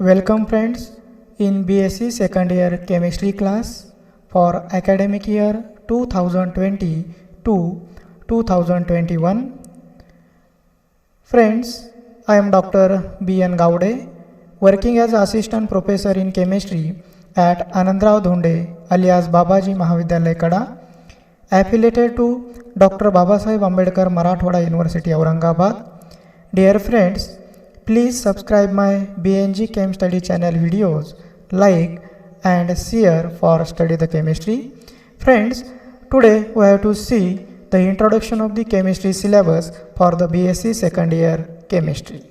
Welcome friends in BSc second year chemistry class for academic year 2020 to 2021. Friends, I am Dr. B.N. Gaude, working as assistant professor in chemistry at Anandrao Dhonde alias Babaji Mahavidyalaya Kada, affiliated to Dr. Babasaheb Ambedkar Marathwada University Aurangabad. Dear friends, please subscribe my BNG Chem Study channel videos, like and share for study the chemistry. Friends, today we have to see the introduction of the chemistry syllabus for the BSc second year chemistry.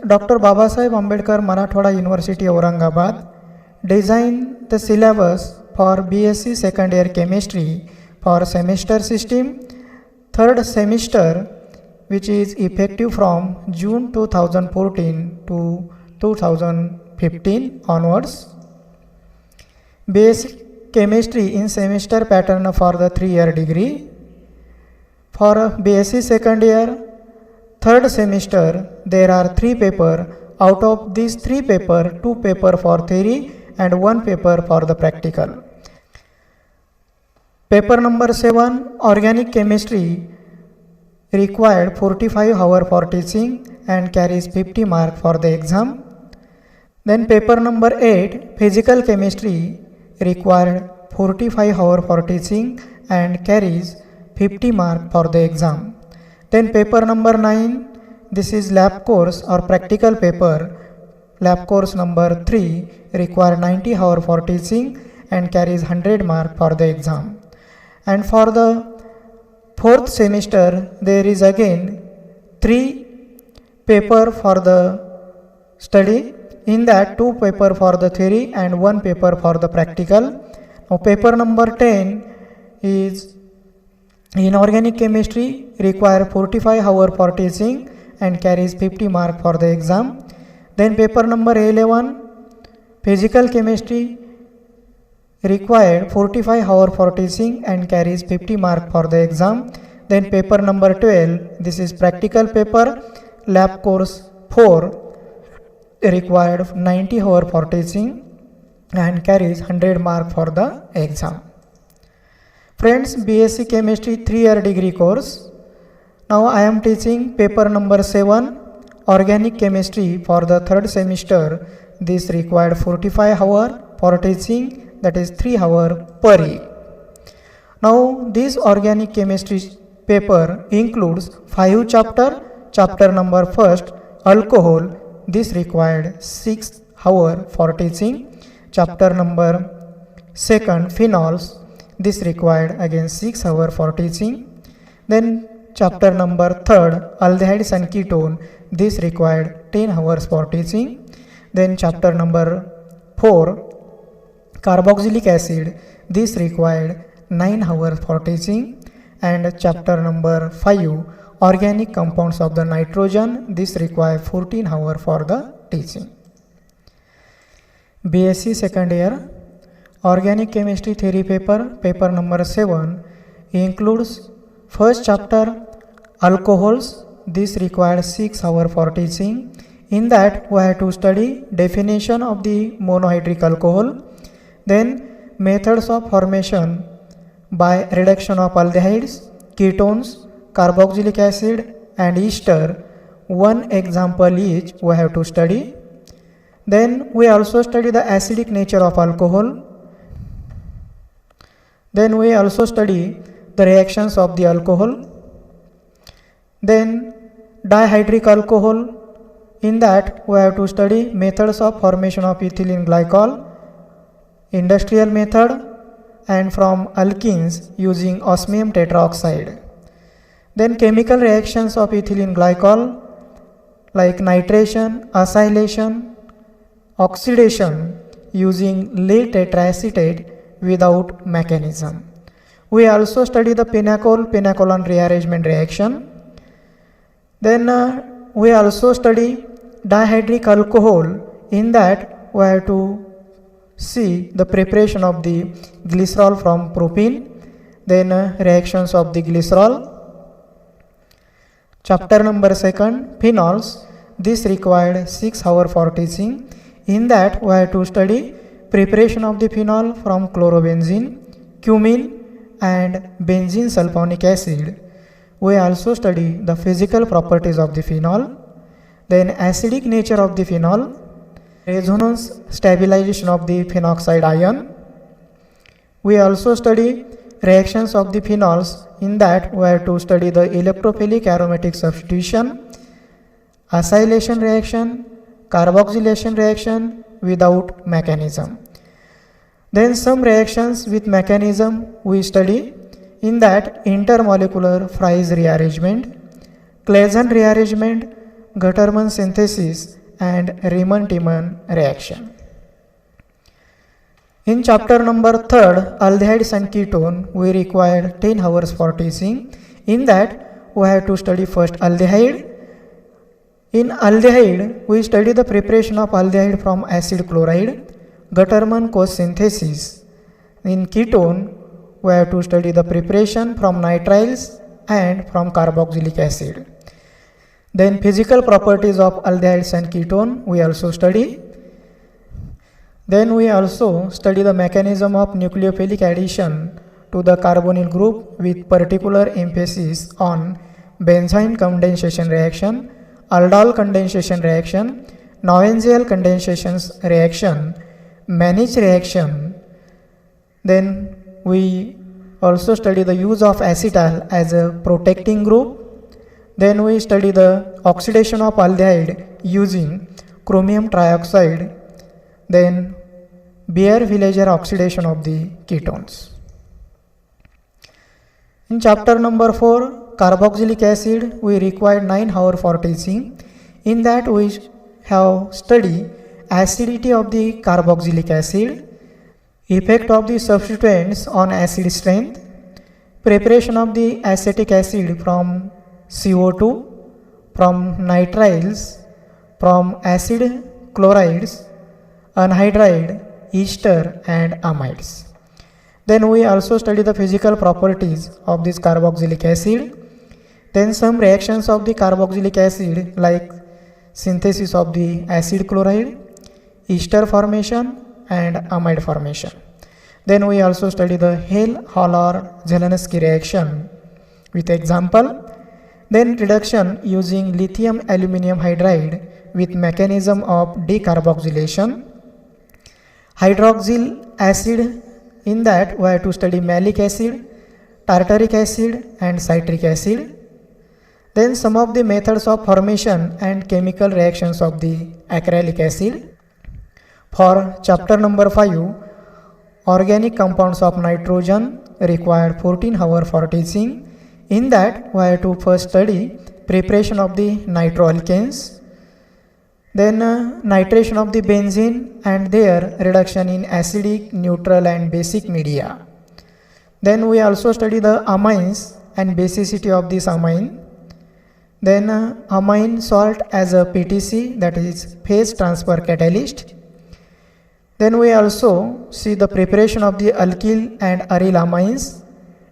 Dr. Babasaheb Ambedkar Marathwada University Aurangabad designed the syllabus for BSc second year chemistry for semester system, third semester, which is effective from June 2014 to 2015 onwards. Basic chemistry in semester pattern for the 3-year degree. For BSc second year, third semester, there are 3 papers. Out of these 3 papers, 2 papers for theory and 1 paper for the practical. Paper number 7, organic chemistry, required 45 hours for teaching and carries 50 marks for the exam. Then paper number 8, physical chemistry, required 45 hours for teaching and carries 50 marks for the exam. Then paper number 9, this is lab course or practical paper, lab course number 3, require 90 hours for teaching and carries 100 marks for the exam. And for the fourth semester, there is again 3 papers for the study. In that, 2 papers for the theory and 1 paper for the practical. Now, paper number 10 is inorganic chemistry, require 45 hours for teaching and carries 50 marks for the exam. Then paper number 11, physical chemistry, required 45 hours for teaching and carries 50 marks for the exam. Then paper number 12, this is practical paper, lab course 4, required 90 hours for teaching and carries 100 marks for the exam. Friends, BSc Chemistry 3-year degree course. Now I am teaching paper number 7, organic chemistry for the third semester. This required 45 hours for teaching, that is 3 hours per week. Now this organic chemistry paper includes 5 chapters. Chapter number 1, alcohol, this required 6 hours for teaching. Chapter number 2, phenols, this required again 6 hours for teaching. Then chapter number 3, aldehydes and ketone, this required 10 hours for teaching. Then chapter number 4, carboxylic acid, this required 9 hours for teaching. And chapter number 5, organic compounds of the nitrogen, this required 14 hours for the teaching. BSc second year, organic chemistry theory paper, paper number 7, includes first chapter, alcohols, this required 6 hours for teaching. In that, we have to study definition of the monohydric alcohol, then methods of formation by reduction of aldehydes, ketones, carboxylic acid and ester, 1 example each we have to study. Then we also study the acidic nature of alcohol. Then we also study the reactions of the alcohol. Then dihydric alcohol, in that we have to study methods of formation of ethylene glycol, industrial method, and from alkenes using osmium tetroxide. Then chemical reactions of ethylene glycol like nitration, acylation, oxidation using lead tetraacetate without mechanism. We also study the pinacol-pinacolan rearrangement reaction. Then we also study dihydric alcohol. In that we have to see the preparation of the glycerol from propene, then reactions of the glycerol. Chapter number 2, phenols, this required 6 hours for teaching. In that we have to study preparation of the phenol from chlorobenzene, cumene and benzene sulfonic acid. We also study the physical properties of the phenol, then acidic nature of the phenol, resonance stabilization of the phenoxide ion. We also study reactions of the phenols. In that we have to study the electrophilic aromatic substitution, acylation reaction, carboxylation reaction without mechanism. Then some reactions with mechanism we study. In that intermolecular Fries rearrangement, Claisen rearrangement, Gutterman synthesis and Riemann-Tiemann reaction. In chapter number 3rd, aldehydes and ketone, we required 10 hours for teaching. In that we have to study first aldehyde. In aldehyde, we study the preparation of aldehyde from acid chloride, Gutterman co-synthesis. In ketone, we have to study the preparation from nitriles and from carboxylic acid. Then physical properties of aldehydes and ketone we also study. Then we also study the mechanism of nucleophilic addition to the carbonyl group with particular emphasis on benzyne condensation reaction, aldol condensation reaction, Navier condensation reaction, Mannich reaction. Then we also study the use of acetal as a protecting group. Then we study the oxidation of aldehyde using chromium trioxide. Then Beer-Villiger oxidation of the ketones. In chapter number 4, carboxylic acid, we required 9 hours for teaching. In that we have studied acidity of the carboxylic acid, effect of the substituents on acid strength, preparation of the acetic acid from CO2, from nitriles, from acid chlorides, anhydride, ester and amides. Then we also study the physical properties of this carboxylic acid. Then some reactions of the carboxylic acid like synthesis of the acid chloride, ester formation and amide formation. Then we also study the Hell-Holler-Zelensky reaction with example. Then reduction using lithium aluminum hydride with mechanism of decarboxylation. Hydroxyl acid, in that we have to study malic acid, tartaric acid and citric acid. Then some of the methods of formation and chemical reactions of the acrylic acid. For chapter number 5, organic compounds of nitrogen required 14 hours for teaching. In that we have to first study preparation of the nitroalkanes, then nitration of the benzene and their reduction in acidic, neutral and basic media. Then we also study the amines and basicity of this amine. Then amine salt as a PTC, that is phase transfer catalyst. Then we also see the preparation of the alkyl and aryl amines,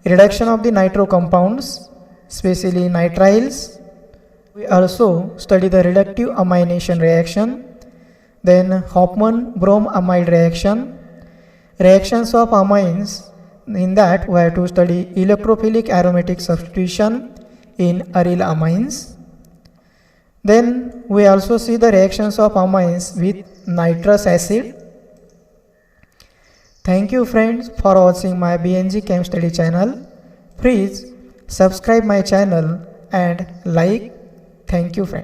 reduction of the nitro compounds, especially nitriles. We also study the reductive amination reaction, then Hofmann-Bromm-amide reaction, reactions of amines. In that we have to study electrophilic aromatic substitution in aryl amines. Then we also see the reactions of amines with nitrous acid. Thank you friends for watching my BNG Chem Study channel. Please subscribe my channel and like. Thank you friends.